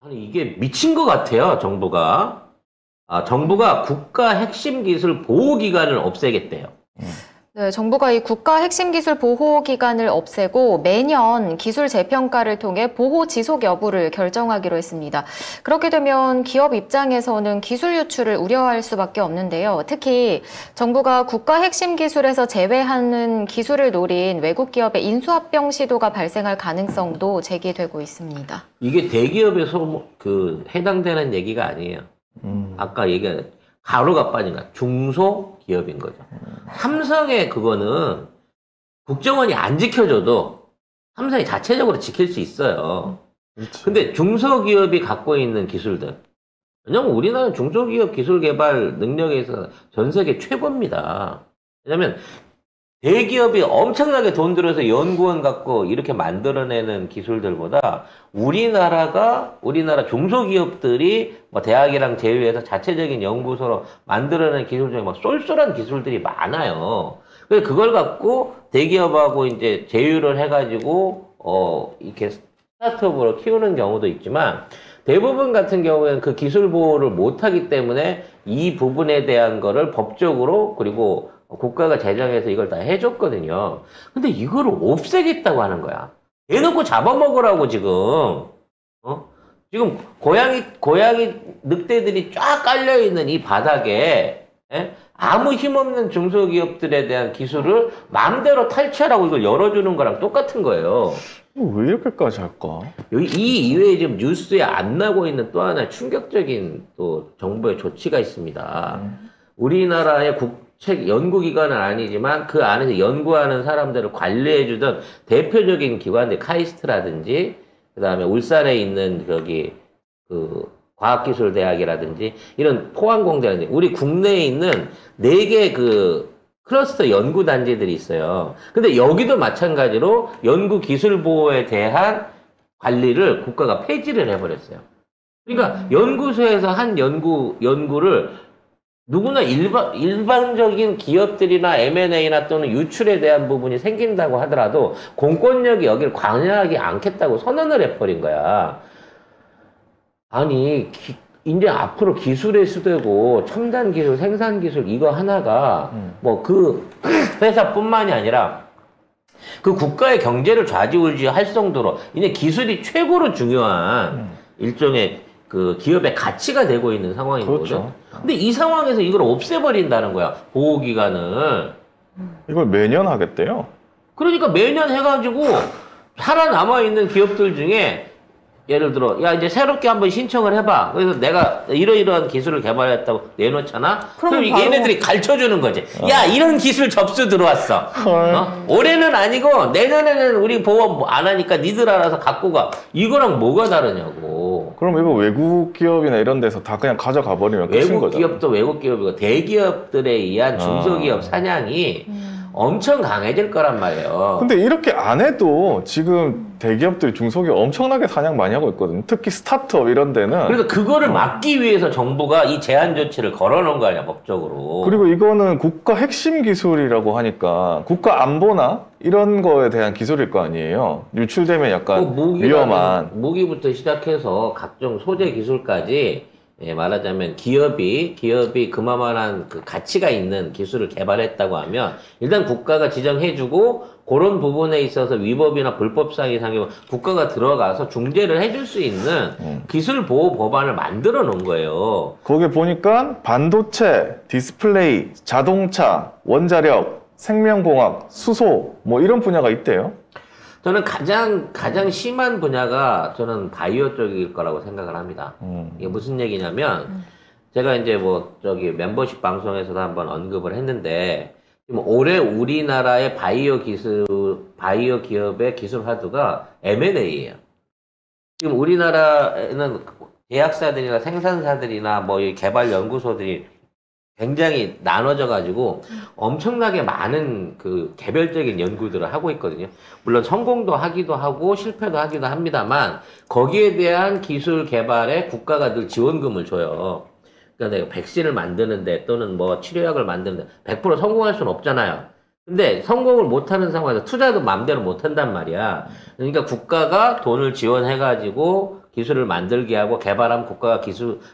아니, 이게 미친 것 같아요, 정부가. 정부가 국가 핵심 기술 보호 기관을 없애겠대요. 네, 정부가 이 국가 핵심 기술 보호 기관을 없애고 매년 기술 재평가를 통해 보호 지속 여부를 결정하기로 했습니다. 그렇게 되면 기업 입장에서는 기술 유출을 우려할 수밖에 없는데요. 특히 정부가 국가 핵심 기술에서 제외하는 기술을 노린 외국 기업의 인수합병 시도가 발생할 가능성도 제기되고 있습니다. 이게 대기업에 해당되는 얘기가 아니에요. 아까 얘기한 가루가 빠진가 중소기업인 거죠. 삼성의 그거는 국정원이 안 지켜줘도 삼성이 자체적으로 지킬 수 있어요. 그렇지. 근데 중소기업이 갖고 있는 기술들, 왜냐면 우리나라는 중소기업 기술 개발 능력에 있어서 전 세계 최고입니다. 왜냐면 대기업이 엄청나게 돈 들여서 연구원 갖고 이렇게 만들어내는 기술들보다 우리나라 중소기업들이 뭐 대학이랑 제휴해서 자체적인 연구소로 만들어내는 기술 중에 막 쏠쏠한 기술들이 많아요. 그래서 그걸 갖고 대기업하고 이제 제휴를 해가지고, 이렇게 스타트업으로 키우는 경우도 있지만 대부분 같은 경우에는 그 기술 보호를 못하기 때문에 이 부분에 대한 거를 법적으로 그리고 국가가 제정해서 이걸 다 해줬거든요. 근데 이거를 없애겠다고 하는 거야. 대놓고 잡아먹으라고 지금. 지금 고양이 늑대들이 쫙 깔려있는 이 바닥에, 아무 힘없는 중소기업들에 대한 기술을 마음대로 탈취하라고 이걸 열어주는 거랑 똑같은 거예요. 왜 이렇게까지 할까? 이 이외에 지금 뉴스에 안 나고 있는 또 하나 충격적인 또 정부의 조치가 있습니다. 우리나라의 국책 연구기관은 아니지만 그 안에서 연구하는 사람들을 관리해주던 대표적인 기관들, 카이스트라든지, 그 다음에 울산에 있는 과학기술대학이라든지, 이런 포항공대라든지, 우리 국내에 있는 4개 클러스터 연구단지들이 있어요. 근데 여기도 마찬가지로 연구기술보호에 대한 관리를 국가가 폐지를 해버렸어요. 그러니까 연구소에서 한 연구를 누구나 일반적인 기업들이나 M&A나 또는 유출에 대한 부분이 생긴다고 하더라도 공권력이 여기를 관여하지 않겠다고 선언을 해버린 거야. 아니, 이제 앞으로 기술의 수되고 첨단 기술, 생산 기술 이거 하나가 뭐 그 회사뿐만이 아니라 그 국가의 경제를 좌지우지할 정도로 이제 기술이 최고로 중요한 일종의 그 기업의 가치가 되고 있는 상황인 그렇죠. 거죠. 근데 이 상황에서 이걸 없애버린다는 거야, 보호기간을. 이걸 매년 하겠대요? 그러니까 매년 해가지고 살아남아있는 기업들 중에 예를 들어, 야, 이제 새롭게 한번 신청을 해봐. 그래서 내가 이러이러한 기술을 개발했다고 내놓잖아? 그럼 얘네들이 가르쳐 주는 거지. 야, 이런 기술 접수 들어왔어. 올해는 아니고, 내년에는 우리 보호 안 하니까 니들 알아서 갖고 가. 이거랑 뭐가 다르냐고. 그럼 이거 외국 기업이나 이런 데서 다 그냥 가져가 버리면 끝인 외국 거죠. 기업도 외국 기업이고, 대기업들에 의한 중소기업 사냥이 엄청 강해질 거란 말이에요. 근데 이렇게 안 해도 지금 대기업들이 중소기업 엄청나게 사냥 많이 하고 있거든요. 특히 스타트업 이런 데는. 그래서 그거를 막기 위해서 정부가 이 제한 조치를 걸어놓은 거 아니야, 법적으로. 그리고 이거는 국가 핵심 기술이라고 하니까 국가 안보나 이런 거에 대한 기술일 거 아니에요. 유출되면 약간 위험한. 무기부터 시작해서 각종 소재 기술까지, 예, 말하자면 기업이 그만한 그 가치가 있는 기술을 개발했다고 하면 일단 국가가 지정해주고 그런 부분에 있어서 위법이나 불법사항이 생기면 국가가 들어가서 중재를 해줄 수 있는 기술 보호 법안을 만들어 놓은 거예요. 거기 보니까 반도체, 디스플레이, 자동차, 원자력, 생명공학, 수소 뭐 이런 분야가 있대요. 저는 가장 심한 분야가 저는 바이오 쪽일 거라고 생각을 합니다. 이게 무슨 얘기냐면, 제가 이제 멤버십 방송에서도 한번 언급을 했는데, 지금 올해 우리나라의 바이오 기업의 기술 화두가 M&A예요. 지금 우리나라에는 제약사들이나 생산사들이나 뭐 이 개발 연구소들이 굉장히 나눠져 가지고 엄청나게 많은 그 개별적인 연구들을 하고 있거든요. 물론 성공도 하기도 하고 실패도 하기도 합니다만 거기에 대한 기술 개발에 국가가 늘 지원금을 줘요. 그러니까 내가 백신을 만드는데 또는 뭐 치료약을 만드는데 100% 성공할 수는 없잖아요. 근데 성공을 못하는 상황에서 투자도 마음대로 못한단 말이야. 그러니까 국가가 돈을 지원해가지고 기술을 만들게 하고 개발하면 국가가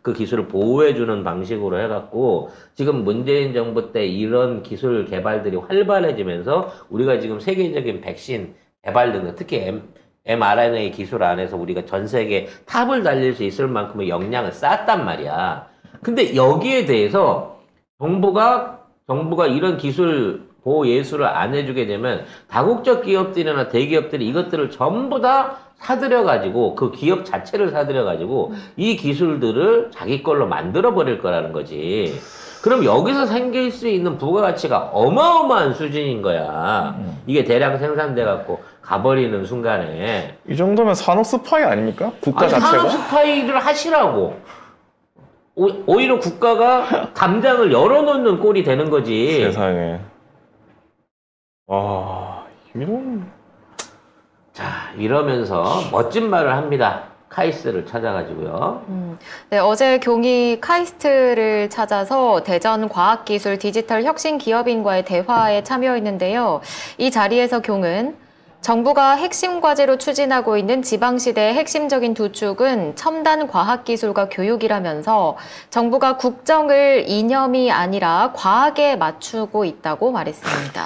그 기술을 보호해주는 방식으로 해갖고 지금 문재인 정부 때 이런 기술 개발들이 활발해지면서 우리가 지금 세계적인 백신 개발 등등 특히 mRNA 기술 안에서 우리가 전 세계 탑을 달릴 수 있을 만큼의 역량을 쌓았단 말이야. 근데 여기에 대해서 정부가 이런 기술 보호 예술을 안 해주게 되면 다국적 기업들이나 대기업들이 이것들을 전부 다 사들여가지고 그 기업 자체를 사들여가지고 이 기술들을 자기 걸로 만들어버릴 거라는 거지. 그럼 여기서 생길 수 있는 부가가치가 어마어마한 수준인 거야. 이게 대량 생산돼갖고 가버리는 순간에. 이 정도면 산업 스파이 아닙니까? 국가 아니, 자체가? 산업 스파이를 하시라고. 오히려 국가가 담장을 열어놓는 꼴이 되는 거지. 세상에. 아, 이런. 자, 이러면서 멋진 말을 합니다. 카이스트를 찾아가지고요. 네, 어제 경이 카이스트를 찾아서 대전 과학기술 디지털 혁신 기업인과의 대화에 참여했는데요. 이 자리에서 경은 정부가 핵심 과제로 추진하고 있는 지방시대의 핵심적인 두 축은 첨단 과학기술과 교육이라면서 정부가 국정을 이념이 아니라 과학에 맞추고 있다고 말했습니다.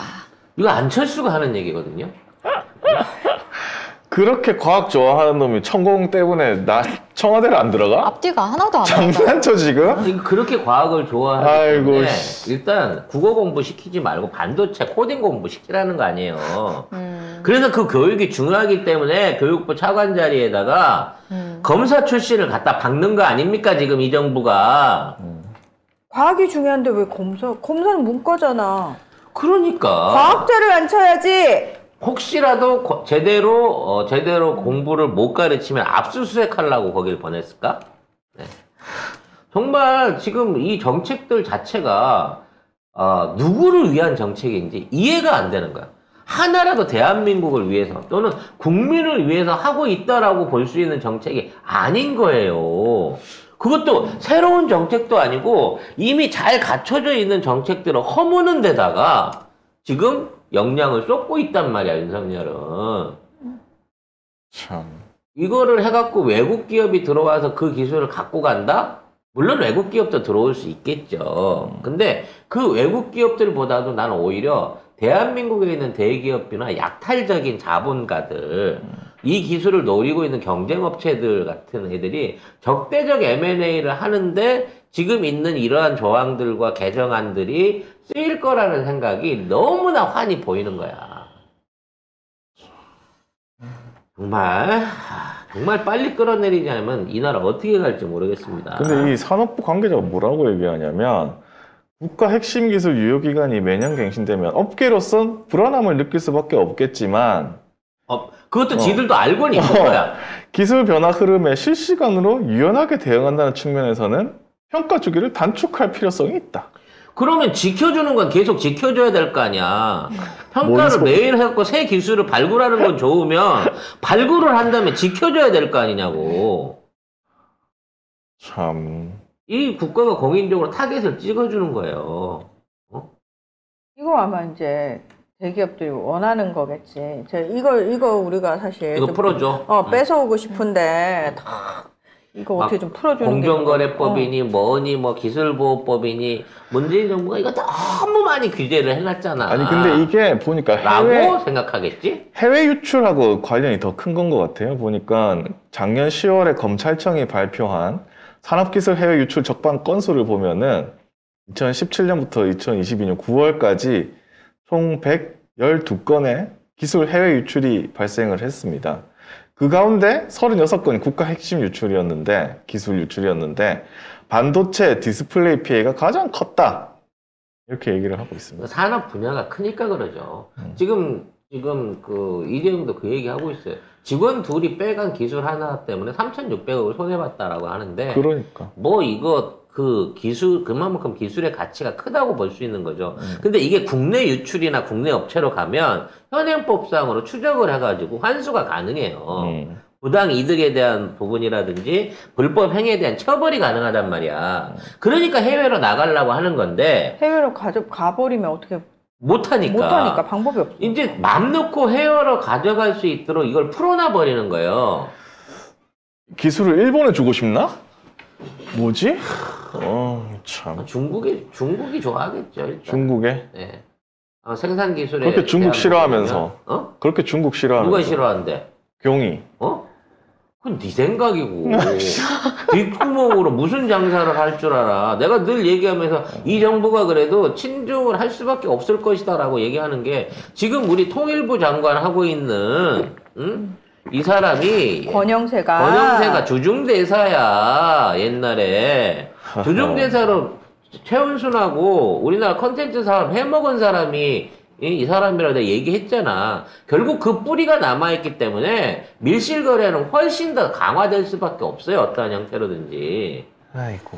이거 안철수가 하는 얘기거든요. 그렇게 과학 좋아하는 놈이 천공 때문에 청와대를 안 들어가? 앞뒤가 하나도 안 맞다. 장난쳐 지금? 그렇게 과학을 좋아하기 아이고, 때문에 일단 국어 공부 시키지 말고 반도체 코딩 공부 시키라는 거 아니에요. 그래서 그 교육이 중요하기 때문에 교육부 차관 자리에다가 검사 출신을 갖다 박는 거 아닙니까 지금 이 정부가. 과학이 중요한데 왜 검사는 문과잖아. 그러니까 과학자를 안 쳐야지. 혹시라도 제대로 공부를 못 가르치면 압수수색하려고 거길 보냈을까? 네. 정말 지금 이 정책들 자체가 누구를 위한 정책인지 이해가 안 되는 거야. 하나라도 대한민국을 위해서 또는 국민을 위해서 하고 있다라고 볼 수 있는 정책이 아닌 거예요. 그것도 새로운 정책도 아니고 이미 잘 갖춰져 있는 정책들을 허무는 데다가 지금 역량을 쏟고 있단 말이야, 윤석열은. 참. 이거를 해갖고 외국 기업이 들어와서 그 기술을 갖고 간다? 물론 외국 기업도 들어올 수 있겠죠. 근데 그 외국 기업들보다도 나는 오히려 대한민국에 있는 대기업이나 약탈적인 자본가들, 이 기술을 노리고 있는 경쟁업체들 같은 애들이 적대적 M&A를 하는데 지금 있는 이러한 조항들과 개정안들이 쓰일 거라는 생각이 너무나 환히 보이는 거야. 정말 빨리 끌어내리지 않으면 이 나라 어떻게 갈지 모르겠습니다. 근데 이 산업부 관계자가 뭐라고 얘기하냐면 국가 핵심 기술 유효기간이 매년 갱신되면 업계로선 불안함을 느낄 수밖에 없겠지만 그것도 지들도 알고는 있는 거야. 기술 변화 흐름에 실시간으로 유연하게 대응한다는 측면에서는 평가 주기를 단축할 필요성이 있다. 그러면 지켜주는 건 계속 지켜줘야 될 거 아니야. 평가를 매일 해갖고 새 기술을 발굴하는 건 좋으면 발굴을 한다면 지켜줘야 될 거 아니냐고. 참. 이 국가가 공인적으로 타겟을 찍어주는 거예요. 이거 아마 이제 대기업들이 원하는 거겠지. 이거 우리가 사실 이거 풀어줘. 뺏어오고 싶은데 이거 어떻게 좀 풀어주는 공정거래법이니 뭐니 뭐 기술보호법이니 문재인 정부가 이거 너무 많이 규제를 해놨잖아. 아니 근데 이게 보니까 라고 생각하겠지? 해외 유출하고 관련이 더 큰 건 것 같아요. 보니까 작년 10월에 검찰청이 발표한 산업기술 해외 유출 적발 건수를 보면은 2017년부터 2022년 9월까지 총 112건의 기술 해외 유출이 발생을 했습니다. 그 가운데 36건이 국가 핵심 유출이었는데, 기술 유출이었는데, 반도체 디스플레이 피해가 가장 컸다. 이렇게 얘기를 하고 있습니다. 산업 분야가 크니까 그러죠. 지금 그 이재용도 그 얘기 하고 있어요. 직원 둘이 빼간 기술 하나 때문에 3,600억을 손해봤다라고 하는데. 그러니까. 뭐 이거 그 기술, 그만큼 기술의 가치가 크다고 볼 수 있는 거죠. 근데 이게 국내 유출이나 국내 업체로 가면 현행법상으로 추적을 해가지고 환수가 가능해요. 부당 이득에 대한 부분이라든지 불법 행위에 대한 처벌이 가능하단 말이야. 그러니까 해외로 나가려고 하는 건데. 해외로 가버리면 어떻게. 못하니까. 방법이 없어. 이제 맘 놓고 해외로 가져갈 수 있도록 이걸 풀어놔 버리는 거예요. 기술을 일본에 주고 싶나? 뭐지? 참. 중국이 좋아하겠죠. 일단. 중국에? 네. 생산 기술에 그렇게 중국 싫어하면서. 어? 그렇게 중국 싫어하면서. 누가 싫어한대? 경이. 어? 그건 네 생각이고. 뒷구멍으로 무슨 장사를 할 줄 알아. 내가 늘 얘기하면서 이 정부가 그래도 친중을 할 수밖에 없을 것이다라고 얘기하는 게 지금 우리 통일부 장관 하고 있는 이 사람이 권영세가 주중대사야. 옛날에 주중대사로 최은순하고 우리나라 컨텐츠 사업 해먹은 사람이 이 사람이라고 내가 얘기했잖아. 결국 그 뿌리가 남아있기 때문에 밀실거래는 훨씬 더 강화될 수밖에 없어요. 어떠한 형태로든지. 아이고.